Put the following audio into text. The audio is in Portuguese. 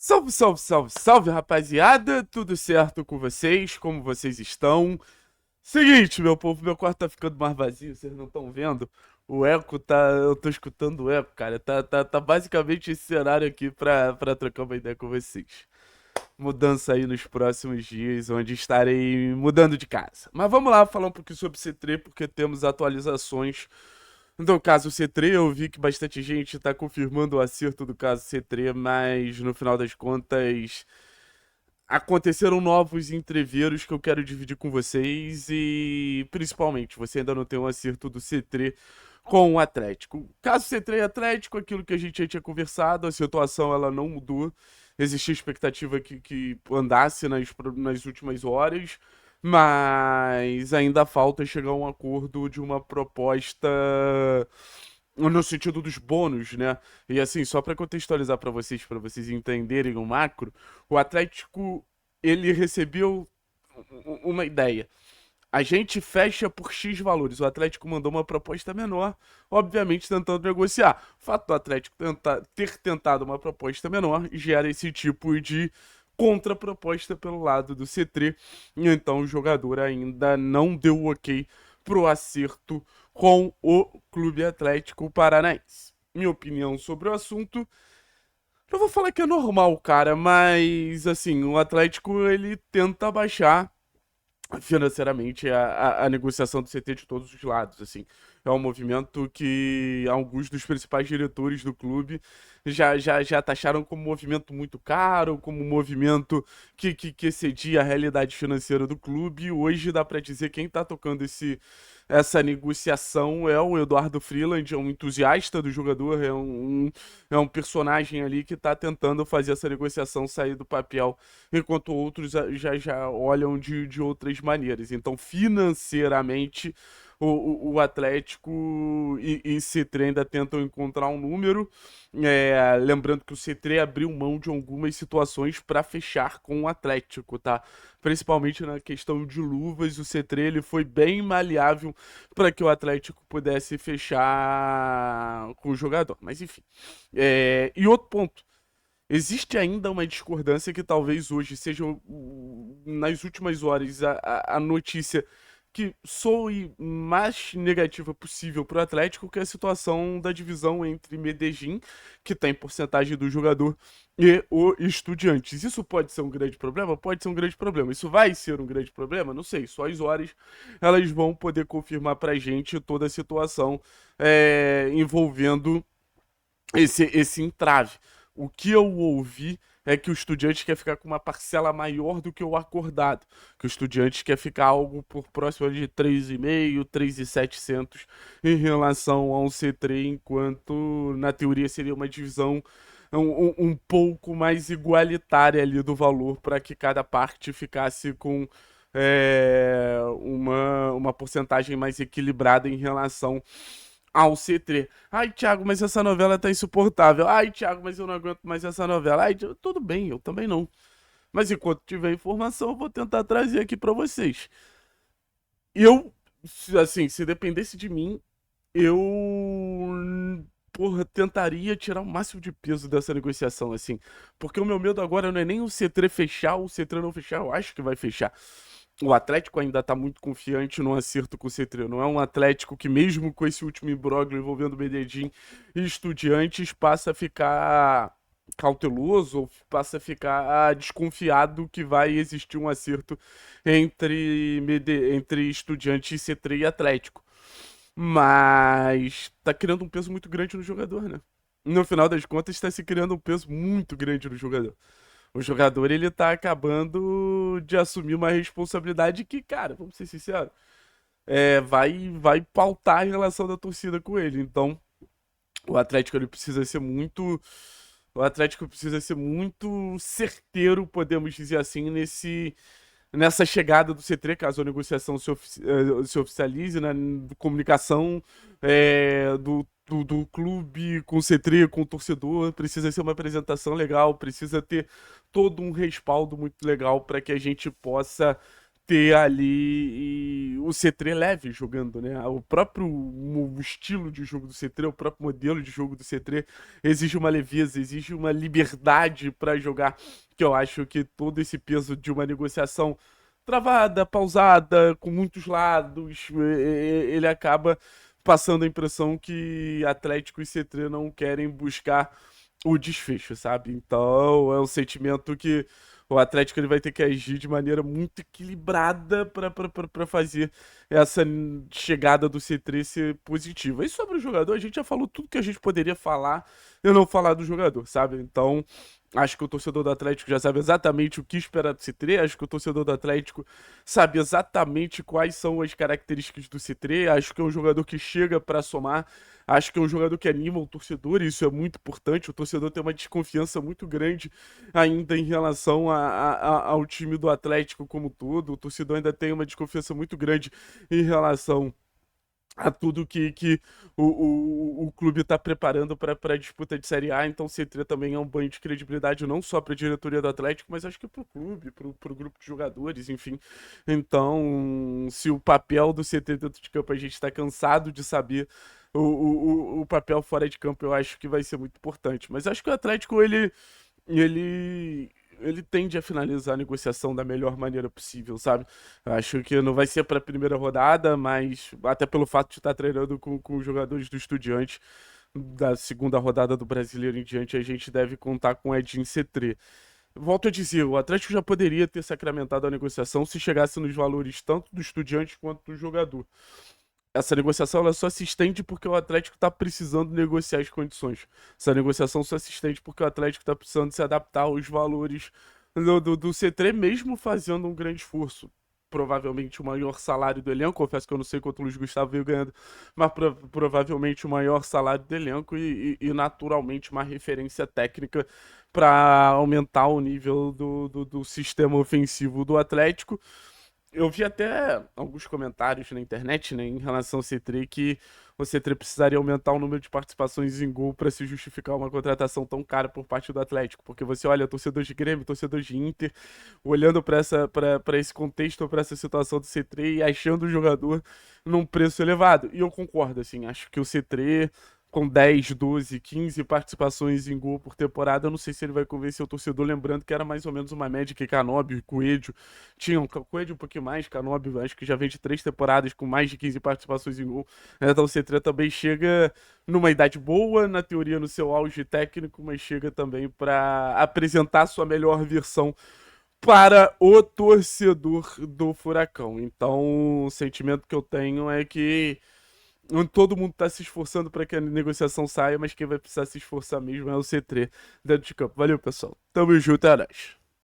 Salve, salve, salve, salve, rapaziada! Tudo certo com vocês? Como vocês estão? Seguinte, meu povo, meu quarto tá ficando mais vazio, vocês não estão vendo? O eco tá. Eu tô escutando o eco, cara. Tá basicamente esse cenário aqui pra trocar uma ideia com vocês. Mudança aí nos próximos dias, onde estarei mudando de casa. Mas vamos lá falar um pouquinho sobre C3, porque temos atualizações. No caso C3, eu vi que bastante gente tá confirmando o acerto do caso C3, mas no final das contas aconteceram novos entreveros que eu quero dividir com vocês e principalmente, você ainda não tem um acerto do C3 com o Atlético. Caso C3 e Atlético, aquilo que a gente já tinha conversado, a situação ela não mudou. Existia expectativa que andasse nas últimas horas, mas ainda falta chegar a um acordo de uma proposta no sentido dos bônus, né? E assim, só para contextualizar para vocês entenderem o macro, o Atlético ele recebeu uma ideia. A gente fecha por X valores. O Atlético mandou uma proposta menor, obviamente tentando negociar. O fato do Atlético ter tentado uma proposta menor gera esse tipo de contraproposta pelo lado do C3. E então o jogador ainda não deu o ok pro acerto com o Clube Atlético Paranaense. Minha opinião sobre o assunto, eu vou falar que é normal, cara, mas assim, o Atlético ele tenta baixar financeiramente a negociação do CT de todos os lados, assim. É um movimento que alguns dos principais diretores do clube já taxaram como um movimento muito caro, como um movimento que excedia a realidade financeira do clube. E hoje dá para dizer quem tá tocando essa negociação é o Eduardo Freeland, é um entusiasta do jogador, é um personagem ali que tá tentando fazer essa negociação sair do papel enquanto outros já olham de outras maneiras. Então, financeiramente, o Atlético e C3 ainda tentam encontrar um número. Lembrando que o C3 abriu mão de algumas situações para fechar com o Atlético, tá? Principalmente na questão de luvas, o C3 ele foi bem maleável para que o Atlético pudesse fechar com o jogador. Mas enfim. E outro ponto. Existe ainda uma discordância que talvez hoje seja, nas últimas horas, a notícia que soe mais negativa possível para o Atlético, que é a situação da divisão entre Medellín, que tem porcentagem do jogador, e o Estudiantes. Isso pode ser um grande problema? Pode ser um grande problema. Isso vai ser um grande problema? Não sei. Só as horas elas vão poder confirmar para a gente toda a situação envolvendo esse entrave. O que eu ouvi é que o Estudiantes quer ficar com uma parcela maior do que o acordado. Que o Estudiantes quer ficar algo por próximo de 3,5, 3.700 em relação ao C3, enquanto na teoria seria uma divisão um pouco mais igualitária ali do valor para que cada parte ficasse com uma porcentagem mais equilibrada em relação ao C3. Ai, Thiago, mas essa novela tá insuportável. Ai, Thiago, mas eu não aguento mais essa novela. Ai, tudo bem, eu também não. Mas enquanto tiver informação, eu vou tentar trazer aqui pra vocês. Eu, assim, se dependesse de mim, eu, porra, tentaria tirar o máximo de peso dessa negociação, assim. Porque o meu medo agora não é nem o C3 fechar, o C3 não fechar, eu acho que vai fechar. O Atlético ainda está muito confiante no acerto com o C3. Não é um Atlético que, mesmo com esse último imbróglio envolvendo Medellín e Estudiantes, passa a ficar cauteloso ou passa a ficar desconfiado que vai existir um acerto entre Estudiantes e C3 e Atlético. Mas tá criando um peso muito grande no jogador, né? No final das contas, está se criando um peso muito grande no jogador. O jogador, ele tá acabando de assumir uma responsabilidade que, cara, vamos ser sinceros, vai pautar a relação da torcida com ele. Então, o Atlético, ele precisa ser muito. O Atlético precisa ser muito certeiro, podemos dizer assim, nessa chegada do C3, caso a negociação se oficialize, né? Comunicação do clube com o C3, com o torcedor, precisa ser uma apresentação legal, precisa ter todo um respaldo muito legal para que a gente possa ter ali o C3 leve jogando, né? O próprio estilo de jogo do C3, o próprio modelo de jogo do C3 exige uma leveza, exige uma liberdade para jogar, que eu acho que todo esse peso de uma negociação travada, pausada, com muitos lados, ele acaba passando a impressão que Atlético e C3 não querem buscar o desfecho, sabe? Então é um sentimento que o Atlético ele vai ter que agir de maneira muito equilibrada para fazer essa chegada do C3 ser positiva. E sobre o jogador, a gente já falou tudo que a gente poderia falar e não falar do jogador, sabe? Então, acho que o torcedor do Atlético já sabe exatamente o que esperar do C3. Acho que o torcedor do Atlético sabe exatamente quais são as características do C3. Acho que é um jogador que chega para somar. Acho que é um jogador que anima o torcedor, e isso é muito importante. O torcedor tem uma desconfiança muito grande ainda em relação ao time do Atlético como um todo. O torcedor ainda tem uma desconfiança muito grande em relação a tudo que o clube está preparando para a disputa de Série A. Então, o C3 também é um banho de credibilidade, não só para a diretoria do Atlético, mas acho que para o clube, para o grupo de jogadores, enfim. Então, se o papel do C3 dentro de campo a gente está cansado de saber, o papel fora de campo eu acho que vai ser muito importante. Mas acho que o Atlético, ele, ele tende a finalizar a negociação da melhor maneira possível, sabe? Acho que não vai ser para a primeira rodada, mas até pelo fato de estar treinando com os jogadores do Estudiantes da segunda rodada do Brasileiro em diante, a gente deve contar com Edinho C3. Volto a dizer, o Atlético já poderia ter sacramentado a negociação se chegasse nos valores tanto do Estudiantes quanto do jogador. Essa negociação ela só se estende porque o Atlético está precisando negociar as condições. Essa negociação só se estende porque o Atlético está precisando se adaptar aos valores do C3, mesmo fazendo um grande esforço. Provavelmente o maior salário do elenco. Confesso que eu não sei quanto o Luiz Gustavo veio ganhando, mas provavelmente o maior salário do elenco e naturalmente uma referência técnica para aumentar o nível do sistema ofensivo do Atlético. Eu vi até alguns comentários na internet, né, em relação ao C3, que o C3 precisaria aumentar o número de participações em gol para se justificar uma contratação tão cara por parte do Atlético. Porque você olha torcedor de Grêmio, torcedor de Inter, olhando para esse contexto, para essa situação do C3 e achando o jogador num preço elevado. E eu concordo, assim, acho que o C3 com 10, 12, 15 participações em gol por temporada, eu não sei se ele vai convencer o torcedor, lembrando que era mais ou menos uma média que Canóbio e Coelho tinham. Coelho um pouquinho mais, Canóbio acho que já vem de 3 temporadas com mais de 15 participações em gol. Então o C3 também chega numa idade boa, na teoria no seu auge técnico, mas chega também para apresentar sua melhor versão para o torcedor do Furacão. Então, o sentimento que eu tenho é que onde todo mundo tá se esforçando para que a negociação saia, mas quem vai precisar se esforçar mesmo é o C3 dentro de campo. Valeu, pessoal. Tamo junto, é nóis.